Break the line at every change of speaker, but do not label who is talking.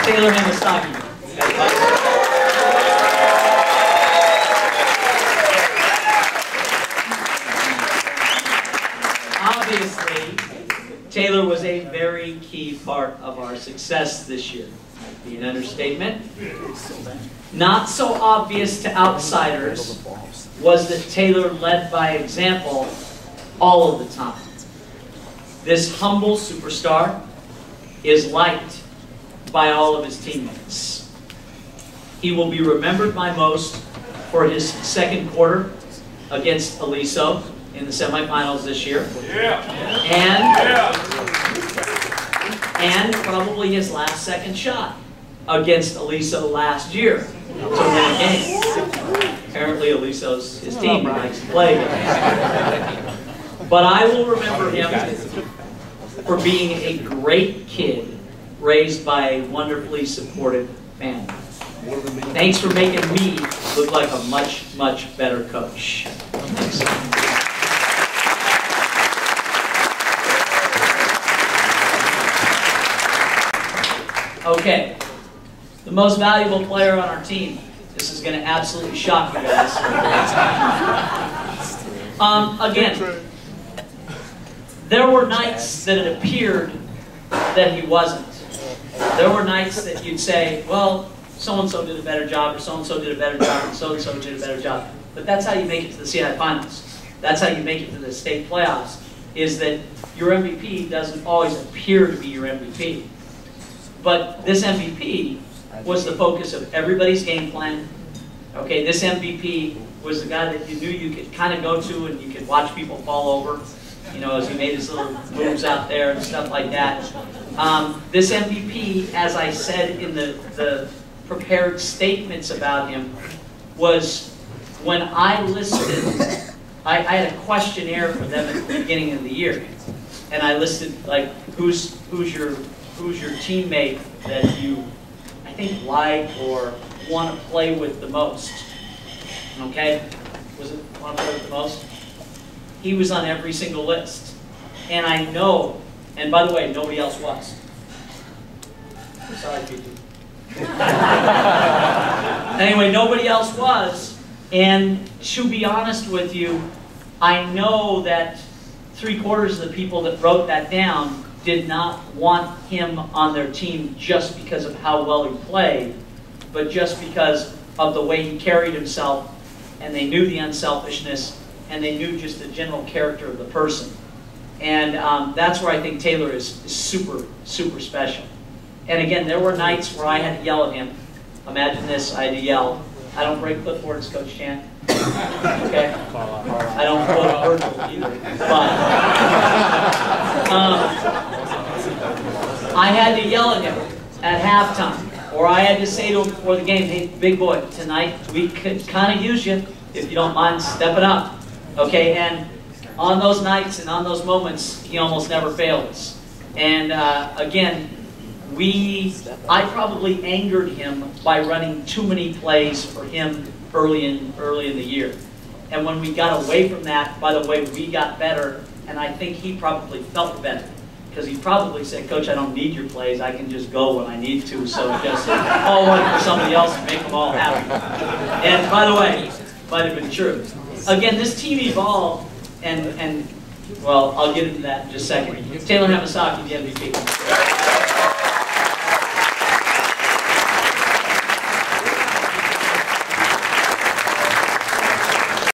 Taylor Hamasaki. Obviously, Taylor was a very key part of our success this year. Might be an understatement. Not so obvious to outsiders was that Taylor led by example all of the time. This humble superstar is liked by all of his teammates. He will be remembered by most for his second quarter against Aliso in the semifinals this year. And probably his last second shot against Aliso last year to win a game. Apparently Aliso's his team, he likes to play against. But I will remember him for being a great kid raised by a wonderfully supportive family. Thanks for making me look like a much, much better coach. Thanks. Okay, the most valuable player on our team. This is going to absolutely shock you guys. Again, there were nights that it appeared that he wasn't. There were nights that you'd say, well, so-and-so did a better job, or so-and-so did a better job, and so-and-so did a better job. But that's how you make it to the CI finals. That's how you make it to the state playoffs, is that your MVP doesn't always appear to be your MVP. But this MVP was the focus of everybody's game plan. Okay, this MVP was the guy that you knew you could kind of go to and you could watch people fall over, you know, as he made his little moves out there and stuff like that. This MVP, as I said in the prepared statements about him, was when I listed, I had a questionnaire for them at the beginning of the year, and I listed like who's your teammate that you I think like or want to play with the most. Okay, was it want to play with the most? He was on every single list, and I know. And by the way, nobody else was. I'm sorry, people. Anyway, nobody else was, and to be honest with you, I know that 3/4 of the people that wrote that down did not want him on their team just because of how well he played, but just because of the way he carried himself, and they knew the unselfishness, and they knew just the general character of the person. And that's where I think Taylor is super, super special. And again, there were nights where I had to yell at him. Imagine this, I had to yell. I don't break clipboards, Coach Chan. Okay? I don't quote Virgil either. But I had to yell at him at halftime. Or I had to say to him before the game, hey, big boy, tonight we could kind of use you if you don't mind stepping up. Okay? And on those nights and on those moments, he almost never failed us. And again, I probably angered him by running too many plays for him early in the year. And when we got away from that, by the way, we got better, and I think he probably felt better. Because he probably said, Coach, I don't need your plays, I can just go when I need to, so just all one for somebody else and make them all happy. And by the way, might have been true. Again, this team evolved, and well, I'll get into that in just a second. Taylor Hamasaki, the MVP.